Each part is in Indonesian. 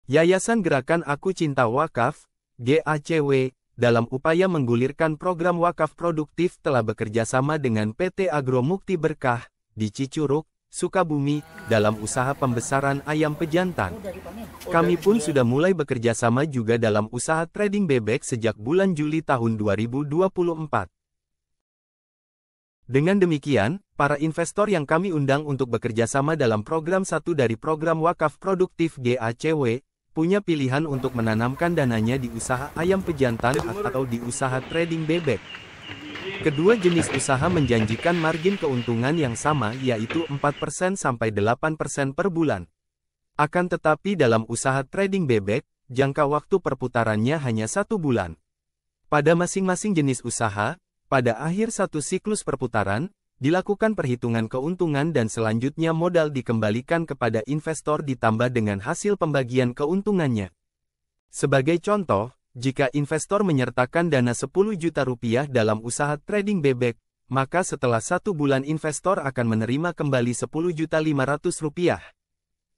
Yayasan Gerakan Aku Cinta Wakaf, GACW, dalam upaya menggulirkan program wakaf produktif telah bekerja sama dengan PT Agro Mukti Berkah, di Cicurug, Sukabumi, dalam usaha pembesaran ayam pejantan. Kami pun sudah mulai bekerja sama juga dalam usaha trading bebek sejak bulan Juli tahun 2024. Dengan demikian, para investor yang kami undang untuk bekerja sama dalam program satu dari program wakaf produktif GACW, punya pilihan untuk menanamkan dananya di usaha ayam pejantan atau di usaha trading bebek. Kedua jenis usaha menjanjikan margin keuntungan yang sama, yaitu 4% sampai 8% per bulan. Akan tetapi dalam usaha trading bebek, jangka waktu perputarannya hanya 1 bulan. Pada masing-masing jenis usaha, pada akhir satu siklus perputaran, dilakukan perhitungan keuntungan dan selanjutnya modal dikembalikan kepada investor ditambah dengan hasil pembagian keuntungannya. Sebagai contoh, jika investor menyertakan dana 10 juta rupiah dalam usaha trading bebek, maka setelah 1 bulan investor akan menerima kembali 10.500.000 rupiah.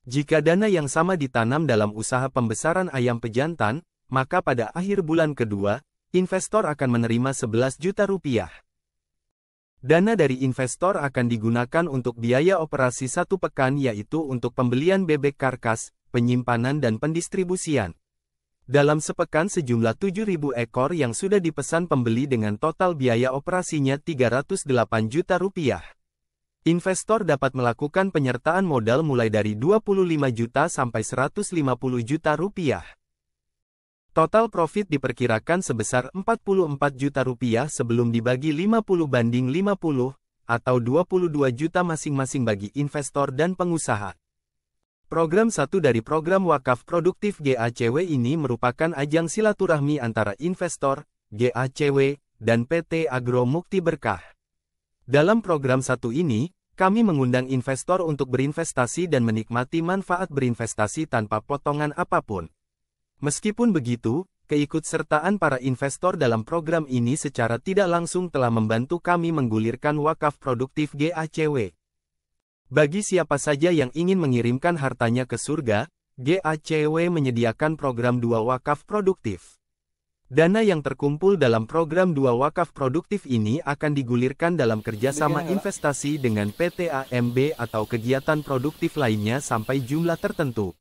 Jika dana yang sama ditanam dalam usaha pembesaran ayam pejantan, maka pada akhir bulan kedua, investor akan menerima 11 juta rupiah. Dana dari investor akan digunakan untuk biaya operasi 1 pekan, yaitu untuk pembelian bebek karkas, penyimpanan dan pendistribusian. Dalam sepekan sejumlah 7.000 ekor yang sudah dipesan pembeli dengan total biaya operasinya 308 juta rupiah. Investor dapat melakukan penyertaan modal mulai dari 25 juta sampai 150 juta rupiah. Total profit diperkirakan sebesar 44 juta rupiah sebelum dibagi 50/50, atau 22 juta masing-masing bagi investor dan pengusaha. Program satu dari program wakaf produktif GACW ini merupakan ajang silaturahmi antara investor, GACW, dan PT Agro Mukti Berkah. Dalam program satu ini, kami mengundang investor untuk berinvestasi dan menikmati manfaat berinvestasi tanpa potongan apapun. Meskipun begitu, keikutsertaan para investor dalam program ini secara tidak langsung telah membantu kami menggulirkan wakaf produktif GACW. Bagi siapa saja yang ingin mengirimkan hartanya ke surga, GACW menyediakan program 2 wakaf produktif. Dana yang terkumpul dalam program 2 wakaf produktif ini akan digulirkan dalam kerjasama investasi dengan PT AMB atau kegiatan produktif lainnya sampai jumlah tertentu.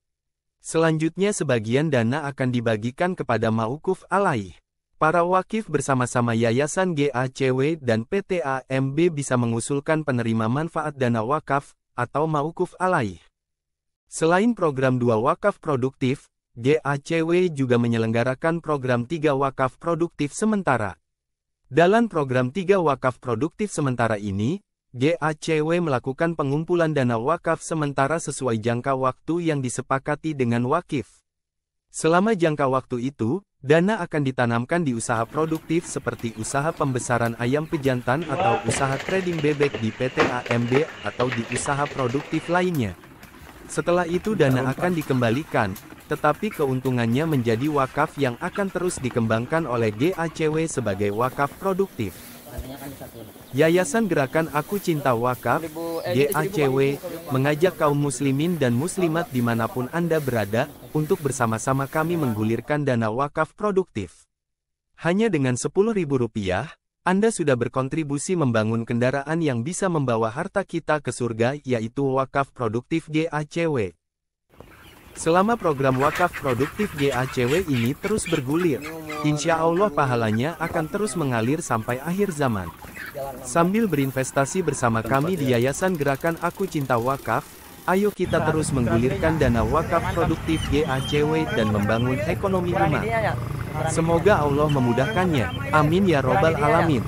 Selanjutnya sebagian dana akan dibagikan kepada Mauquf Alaih. Para wakif bersama-sama Yayasan GACW dan PT AMB bisa mengusulkan penerima manfaat dana wakaf, atau Mauquf Alaih. Selain program 2 wakaf produktif, GACW juga menyelenggarakan program 3 wakaf produktif sementara. Dalam program 3 wakaf produktif sementara ini, GACW melakukan pengumpulan dana wakaf sementara sesuai jangka waktu yang disepakati dengan wakif. Selama jangka waktu itu, dana akan ditanamkan di usaha produktif seperti usaha pembesaran ayam pejantan atau usaha trading bebek di PT AMB atau di usaha produktif lainnya. Setelah itu dana akan dikembalikan, tetapi keuntungannya menjadi wakaf yang akan terus dikembangkan oleh GACW sebagai wakaf produktif. Yayasan Gerakan Aku Cinta Wakaf, GACW, mengajak kaum muslimin dan muslimat dimanapun Anda berada, untuk bersama-sama kami menggulirkan dana wakaf produktif. Hanya dengan Rp10.000, Anda sudah berkontribusi membangun kendaraan yang bisa membawa harta kita ke surga, yaitu wakaf produktif GACW. Selama program wakaf produktif GACW ini terus bergulir, insya Allah pahalanya akan terus mengalir sampai akhir zaman. Sambil berinvestasi bersama kami di Yayasan Gerakan Aku Cinta Wakaf, ayo kita terus menggulirkan dana wakaf produktif GACW dan membangun ekonomi umat. Semoga Allah memudahkannya. Amin ya robbal alamin.